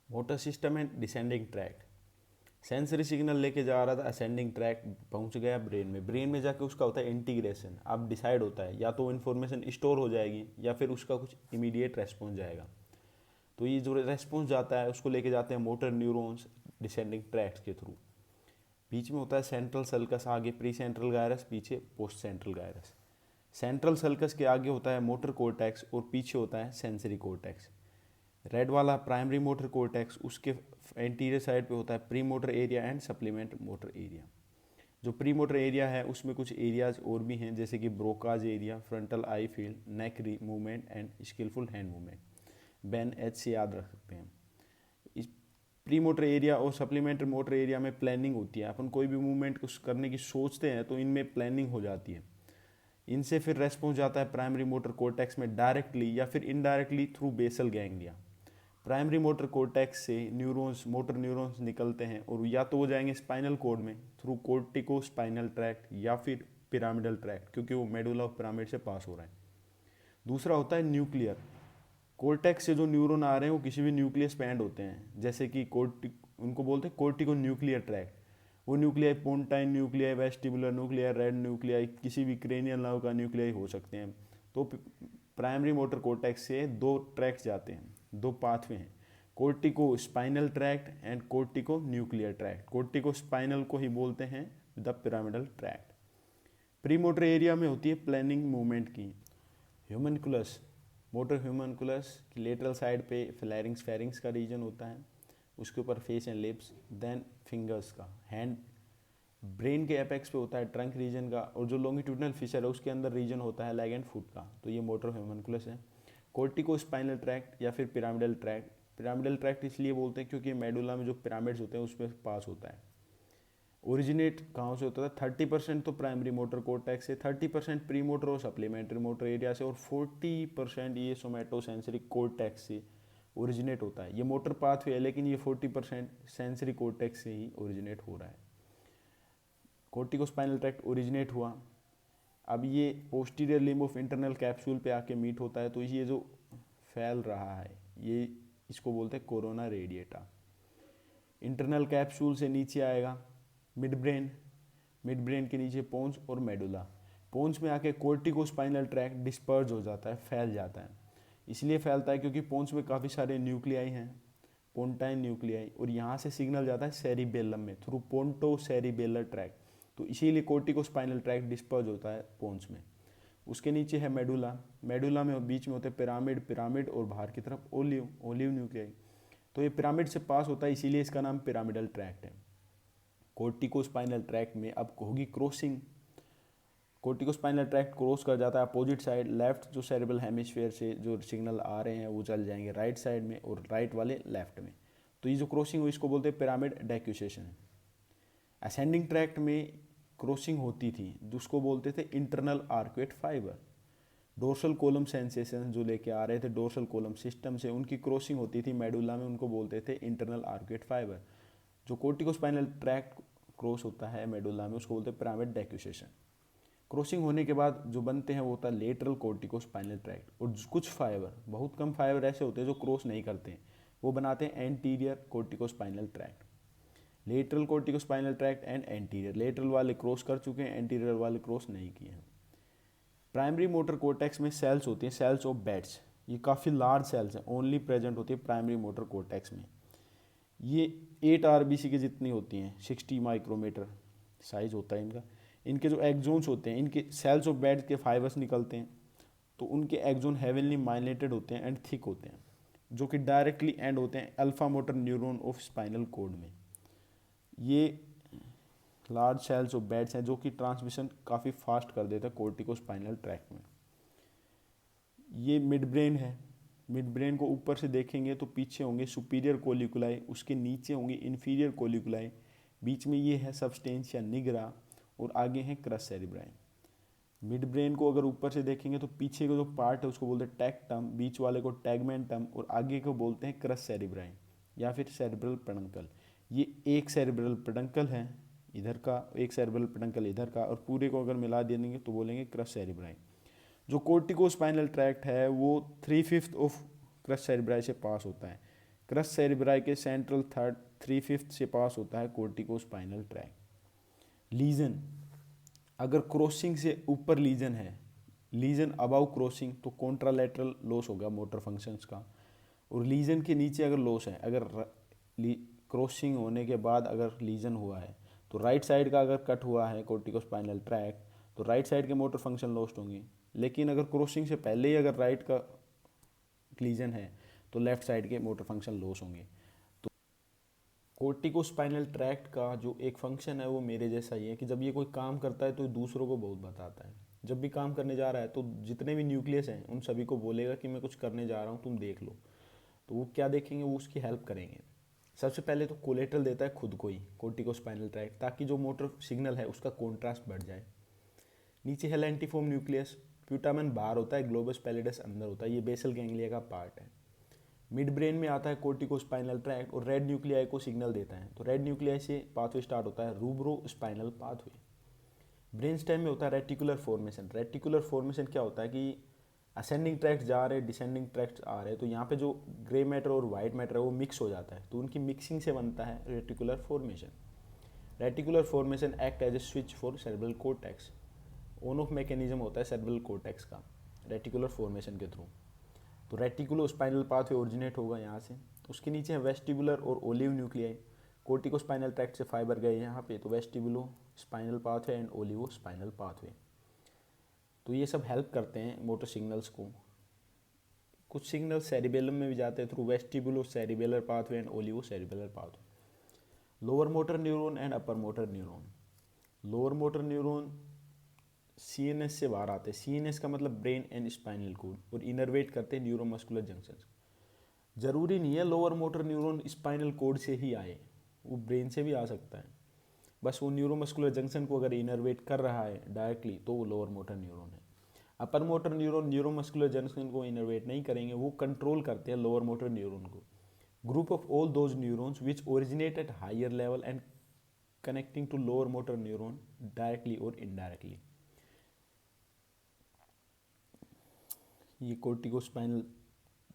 Motor system and descending tract. Sensory signal लेके जा रहा था, असेंडिंग ट्रैक पहुंच गया ब्रेन में। ब्रेन में जाके उसका होता है इंटीग्रेशन। अब डिसाइड होता है या तो इन्फॉर्मेशन स्टोर हो जाएगी या फिर उसका कुछ इमीडिएट रेस्पॉन्स जाएगा। तो ये जो रेस्पॉन्स जाता है उसको लेके जाते हैं मोटर न्यूरॉन्स डिसेंडिंग ट्रैक्ट के थ्रू। बीच में होता है सेंट्रल सल्कस, आगे प्री सेंट्रल गायरस, पीछे post central gyrus. Central sulcus के आगे होता है मोटर कोर्टेक्स और पीछे होता है सेंसरी कोर्टेक्स। रेड वाला प्राइमरी मोटर कोर्टेक्स, उसके एंटीरियर साइड पे होता है pre motor area and supplement motor area. जो प्री मोटर एरिया है उसमें कुछ एरियाज और भी हैं, जैसे कि Broca's area, frontal eye field, neck movement and skilful hand movement. बैन एच से याद रख सकते हैं। इस प्री मोटर एरिया और सप्लीमेंट्री मोटर एरिया में प्लानिंग होती है। अपन कोई भी मूवमेंट कुछ करने की सोचते हैं तो इनमें प्लानिंग हो जाती है। इनसे फिर रेस्पॉन्स जाता है प्राइमरी मोटर कोर्टेक्स में डायरेक्टली या फिर indirectly through basal ganglia. Primary motor cortex से न्यूरॉन्स, मोटर न्यूरॉन्स निकलते हैं और या तो वो जाएंगे स्पाइनल कोड में थ्रू कोर्टिको स्पाइनल ट्रैक्ट या फिर पिरामिडल ट्रैक्ट, क्योंकि वो मेडुला ऑफ पिरामिड से पास हो रहा है। दूसरा होता है न्यूक्लियर। कोर्टेक्स से जो न्यूरॉन आ रहे हैं वो किसी भी न्यूक्लियस पे एंड होते हैं, जैसे कि उनको बोलते हैं कोर्टिको न्यूक्लियर ट्रैक्ट। वो nuclei pontine nuclei, vestibular nuclei, red nuclei, किसी भी क्रेनियल नर्व का न्यूक्लियाई हो सकते हैं। तो प्राइमरी मोटर कोर्टेक्स से दो ट्रैक्ट जाते हैं, दो पाथवे हैं, cortico spinal tract and cortico nuclear tract. Cortico spinal को ही बोलते हैं the pyramidal tract. Pre motor area में होती है प्लानिंग मूवमेंट की। ह्यूमनकुलस, मोटर ह्यूमनकुलस की लेटरल साइड पे फ्लैरिंग्स फेरिंग्स का रीजन होता है, उसके ऊपर face and lips, then fingers का, हैंड। ब्रेन के एपेक्स पे होता है ट्रंक रीजन का, और जो लॉन्गिट्यूडनल फिशर है उसके अंदर रीजन होता है लेग एंड फुट का। तो ये मोटर ह्यूमनकुलस है। कोर्टिको स्पाइनल ट्रैक्ट या फिर पिरामिडल ट्रैक्ट। पिरामिडल ट्रैक्ट इसलिए बोलते हैं क्योंकि मेडुला में जो पिरामिड्स होते हैं उसमें पास होता है। ओरिजिनेट कहाँ से होता था? 30% तो प्राइमरी मोटर कोर्टेक्स से, 30% प्री मोटर और सप्लीमेंट्री मोटर एरिया से, और 40% ये सोमेटो सेंसरी कोर्टेक्स से ओरिजिनेट होता है। ये मोटर पाथवे है लेकिन ये 40% सेंसरी कोर्टेक्स से ही ओरिजिनेट हो रहा है। कोर्टिको स्पाइनल ट्रैक्ट ओरिजिनेट हुआ, अब ये posterior limb of internal capsule पे आके मीट होता है। तो ये जो फैल रहा है ये, इसको बोलते हैं कोरोना रेडिएटा। इंटरनल कैप्सूल से नीचे आएगा मिड ब्रेन, मिड ब्रेन के नीचे पोन्स और मेडुला। पोन्स में आके कोर्टिको स्पाइनल ट्रैक्ट डिस्पर्ज हो जाता है, फैल जाता है। इसलिए फैलता है क्योंकि पोन्स में काफ़ी सारे न्यूक्लियाई हैं, पोन्टाइन न्यूक्लियाई, और यहाँ से सिग्नल जाता है सेरिबेलम में थ्रू पोन्टो सेरिबेलर ट्रैक्ट। तो इसीलिए कोर्टिको स्पाइनल ट्रैक्ट डिस्पर्ज होता है पोन्स में। उसके नीचे है मेडुला, मेडुला में बीच में होते हैं पिरामिड, पिरामिड और बाहर की तरफ ओलिव, ओलिव न्यूक्लियाई। तो ये पिरामिड से पास होता है इसीलिए इसका नाम पिरामिडल ट्रैक्ट है। कोर्टिको स्पाइनल ट्रैक्ट में अब होगी crossing. Cortico spinal tract cross कर जाता है अपोजिट साइड, लेफ्ट जो सेरेब्रल हेमिस्फीयर से जो सिग्नल आ रहे हैं वो चल जाएंगे राइट साइड में और राइट वाले लेफ्ट में। तो ये जो क्रॉसिंग हुई इसको बोलते हैं पिरामिड डेक्यूसेशन। असेंडिंग ट्रैक्ट में क्रॉसिंग होती थी जिसको बोलते थे internal arcuate fiber. Dorsal column sensation जो लेके आ रहे थे डोर्सल कोलम सिस्टम से, उनकी क्रॉसिंग होती थी मेडुला में, उनको बोलते थे इंटरनल आर्कुएट फाइबर। जो कोर्टिको स्पाइनल ट्रैक्ट क्रॉस होता है मेडुला में उसको बोलते हैं पिरामिड डेक्यूसेशन। क्रॉसिंग होने के बाद जो बनते हैं वो होता है लेटरल कोर्टिको स्पाइनल ट्रैक्ट। और कुछ फाइबर, बहुत कम फाइबर ऐसे होते हैं जो क्रॉस नहीं करते हैं, वो बनाते हैं anterior cortico spinal tract. Lateral cortico spinal tract and anterior, lateral वाले क्रॉस कर चुके हैं, एंटीरियर वाले क्रॉस नहीं किए हैं। प्राइमरी मोटर कोर्टेक्स में सेल्स होती हैं, सेल्स ऑफ बेट्स। ये काफ़ी लार्ज सेल्स हैं, ओनली प्रेजेंट होती है प्राइमरी मोटर कोर्टेक्स में। ये 8 आरबीसी की जितनी होती हैं, 60 माइक्रोमीटर साइज होता है इनका। इनके जो एक्जोन्स होते हैं, इनके सेल्स ऑफ बेड के फाइबर्स निकलते हैं, तो उनके एक्जोन हेवनली माइलेटेड होते हैं एंड थिक होते हैं, जो कि डायरेक्टली एंड होते हैं alpha motor neuron of spinal cord में। ये लार्ज सेल्स ऑफ बेड्स हैं जो कि ट्रांसमिशन काफ़ी फास्ट कर देते हैं कोर्टिको स्पाइनल ट्रैक्ट में। ये मिड ब्रेन है। मिड ब्रेन को ऊपर से देखेंगे तो पीछे होंगे सुपीरियर कोलिकुलाई, उसके नीचे होंगे इन्फीरियर कोलिकुलाई, बीच में ये है सबस्टेंशिया निग्रा, और आगे है क्रस सेरिब्राई। मिड ब्रेन को अगर ऊपर से देखेंगे तो पीछे का जो पार्ट है उसको बोलते हैं टैक्टम, बीच वाले को टैगमेंटम, और आगे को बोलते हैं क्रस सेरिब्राई या फिर सेरिब्रल पेडंकल। ये एक सेरिब्रल पेडंकल है इधर का, एक सेरिब्रल पेडंकल इधर का, और पूरे को अगर मिला देंगे तो बोलेंगे क्रस सेरिब्राई। जो कोर्टिको स्पाइनल ट्रैक्ट है वो 3/5 ऑफ क्रस सेरिब्राई से पास होता है। क्रस सेरिब्राई के सेंट्रल थर्ड 3/5 से पास होता है कोर्टिकोस्पाइनल ट्रैक्ट। लीजन, अगर क्रॉसिंग से ऊपर लीजन है, लीजन अबाउ क्रॉसिंग, तो कॉन्ट्रालेटरल लॉस होगा मोटर फंक्शंस का। और लीजन के नीचे अगर लॉस है, अगर क्रॉसिंग होने के बाद अगर लीजन हुआ है, तो राइट साइड का अगर कट हुआ है कोर्टिकोस्पाइनल ट्रैक्ट, तो राइट साइड के मोटर फंक्शन लॉस्ट होंगे। लेकिन अगर क्रॉसिंग से पहले ही अगर राइट का लीजन है, तो लेफ्ट साइड के मोटर फंक्शन लॉस होंगे। तो कोर्टिकोस्पाइनल ट्रैक्ट का जो एक फंक्शन है वो मेरे जैसा ही है कि जब ये कोई काम करता है तो दूसरों को बहुत बताता है। जब भी काम करने जा रहा है तो जितने भी न्यूक्लियस हैं उन सभी को बोलेगा कि मैं कुछ करने जा रहा हूँ, तुम देख लो। तो वो क्या देखेंगे, वो उसकी हेल्प करेंगे। सबसे पहले तो कोलेटरल देता है खुद को ही कोर्टिकोस्पाइनल ट्रैक्ट, ताकि जो मोटर सिग्नल है उसका कॉन्ट्रास्ट बढ़ जाए। नीचे है लेंटिफॉर्म न्यूक्लियस, प्यूटामेन बाहर होता है, ग्लोबस पैलिडस अंदर होता है, ये बेसल गैंग्लिया का पार्ट है। मिड ब्रेन में आता है कोर्टिकोस्पाइनल ट्रैक्ट और रेड न्यूक्लियाई को सिग्नल देता है। तो रेड न्यूक्लियाई से पाथवे स्टार्ट होता है रूब्रो स्पाइनल पाथवे। ब्रेन स्टेम में होता है रेटिकुलर फॉर्मेशन। रेटिकुलर फॉर्मेशन क्या होता है कि असेंडिंग ट्रैक्ट जा रहे, डिसेंडिंग ट्रैक्ट आ रहे, तो यहाँ पे जो ग्रे मैटर और वाइट मैटर है वो मिक्स हो जाता है, तो उनकी मिक्सिंग से बनता है reticular formation. Reticular formation act as a switch for cerebral cortex. On off mechanism होता है सेरेब्रल कोर्टेक्स का रेटिकुलर फॉर्मेशन के थ्रू। तो रेटिकुलो स्पाइनल पाथवे ओरिजिनेट होगा यहाँ से। उसके नीचे है वेस्टिबुलर और ओलिव न्यूक्लियाई। कोर्टिकोस्पाइनल ट्रैक्ट से फाइबर गए यहाँ पे, तो vestibulo spinal pathway and olivo spinal pathway. तो ये सब हेल्प करते हैं मोटर सिग्नल्स को। कुछ सिग्नल सेरिबेलम में भी जाते हैं through vestibulo cerebellar pathway and olivo cerebellar pathway. Lower motor neuron and upper motor neuron. Lower motor neuron CNS से बाहर आते हैं। सीएनएस का मतलब ब्रेन एंड स्पाइनल कोड, और इनर्वेट करते हैं न्यूरोमस्कुलर जंक्शंस। जरूरी नहीं है lower motor neuron spinal cord से ही आए, वो ब्रेन से भी आ सकता है। बस वो न्यूरोमस्कुलर जंक्शन को अगर इनर्वेट कर रहा है डायरेक्टली तो वो लोअर मोटर न्यूरॉन है। Upper motor neuron neuromuscular junction को इनर्वेट नहीं करेंगे, वो कंट्रोल करते हैं लोअर मोटर न्यूरॉन को। Group of all those neurons which originate at higher level and connecting to lower motor neuron directly और इनडायरेक्टली। ये कोर्टिकोस्पाइनल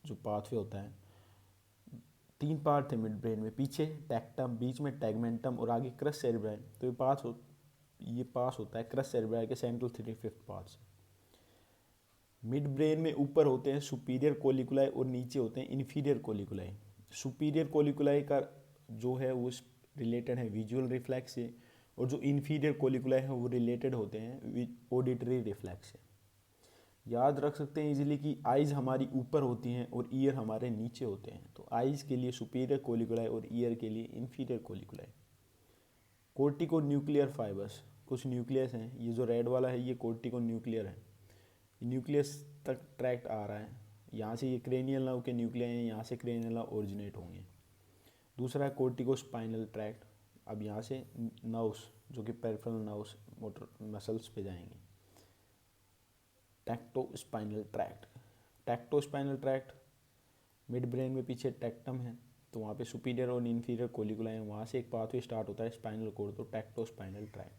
जो पाथवे होता है, 3 पार्ट थे मिड ब्रेन में, पीछे टेक्टम, बीच में टैगमेंटम और आगे क्रस सेरिब्राई। तो ये पास होता है क्रस सेरिब्राई के सेंट्रल 3/5 पार्ट से। मिड ब्रेन में ऊपर होते हैं सुपीरियर कोलिकुलाई और नीचे होते हैं इन्फीरियर कोलिकुलाई। सुपीरियर कोलिकुलाई का जो है वो रिलेटेड है विजुअल रिफ्लेक्स से, और जो इन्फीरियर कोलिकुलाई है वो रिलेटेड होते हैं ऑडिटरी रिफ्लेक्स से। याद रख सकते हैं इजीली कि आइज़ हमारी ऊपर होती हैं और ईयर हमारे नीचे होते हैं। तो आइज़ के लिए सुपीरियर कोलिकुलाई और ईयर के लिए इन्फीरियर कोलिकुलाई। कोर्टिको न्यूक्लियर फाइबर्स, कुछ न्यूक्लियस हैं, ये जो रेड वाला है ये कोर्टिको न्यूक्लियर है, न्यूक्लियस तक ट्रैक्ट आ रहा है। यहाँ से ये क्रेनियल नर्व के न्यूक्लियर हैं, यहाँ से क्रेनियल नर्व ओरिजिनेट होंगे। दूसरा है कोर्टिको स्पाइनल ट्रैक्ट। अब यहाँ से नर्व्स जो कि पेरिफेरल नर्व्स मोटर मसल्स पे जाएंगे। टैक्टोस्पाइनल ट्रैक्ट। टैक्टोस्पाइनल ट्रैक्ट मिड ब्रेन में पीछे टेक्टम है, तो वहाँ पे सुपीरियर और इन्फीरियर कोलिकुलाई है, वहाँ से एक पाथवे स्टार्ट होता है स्पाइनल कोड, तो टैक्टोस्पाइनल ट्रैक्ट।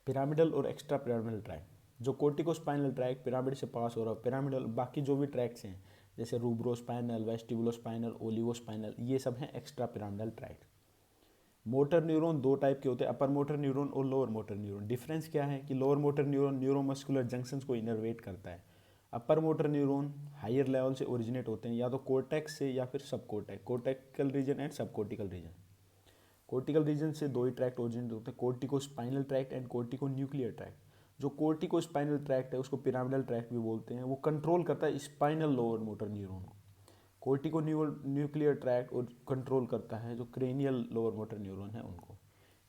पिरामिडल और एक्स्ट्रा पिरामिडल ट्रैक्ट। जो कोर्टिकोस्पाइनल ट्रैक्ट पिरामिड से पास हो रहा है, पिरामिडल बाकी जो भी ट्रैक्ट्स हैं जैसे रूब्रोस्पाइनल, वेस्टिबुलोस्पाइनल, ओलिवोस्पाइनल, ये सब हैं extra pyramidal tract. Motor neuron 2 type के होते हैं, अपर मोटर न्यूरॉन और लोअर मोटर न्यूरॉन। डिफरेंस क्या है कि lower motor neuron neuromuscular junctions को इनर्वेट करता है। Upper motor neuron higher level से ओरिजिनेट होते हैं, या तो कोर्टेक्स से या फिर sub cortex, cortical region and sub cortical region. Cortical region से 2 ही ट्रैक्ट ओरिजिनेट होते हैं, cortico spinal tract and cortico nuclear tract. जो कोर्टिको स्पाइनल ट्रैक्ट है उसको पिरामिडल ट्रैक्ट भी बोलते हैं, वो कंट्रोल करता है स्पाइनल लोअर मोटर न्यूरॉन को। कोर्टिको न्यूक्लियर ट्रैक्ट और कंट्रोल करता है जो क्रेनियल लोअर मोटर न्यूरॉन है उनको।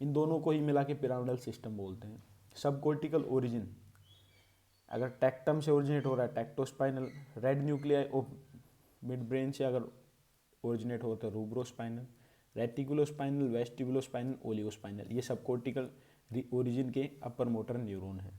इन दोनों को ही मिला के पिरामिडल सिस्टम बोलते हैं। सब कोर्टिकल ओरिजिन अगर टेक्टम से ओरिजिनेट हो रहा है टेक्टोस्पाइनल, रेड न्यूक्लियाई और मिड ब्रेन से अगर ओरिजिनेट होता है रूब्रोस्पाइनल, रेटिकुलोस्पाइनल, वेस्टिबुलोस्पाइनल, ओलिवोस्पाइनल, ये सब कोर्टिकल ओरिजिन के अपर मोटर न्यूरॉन है।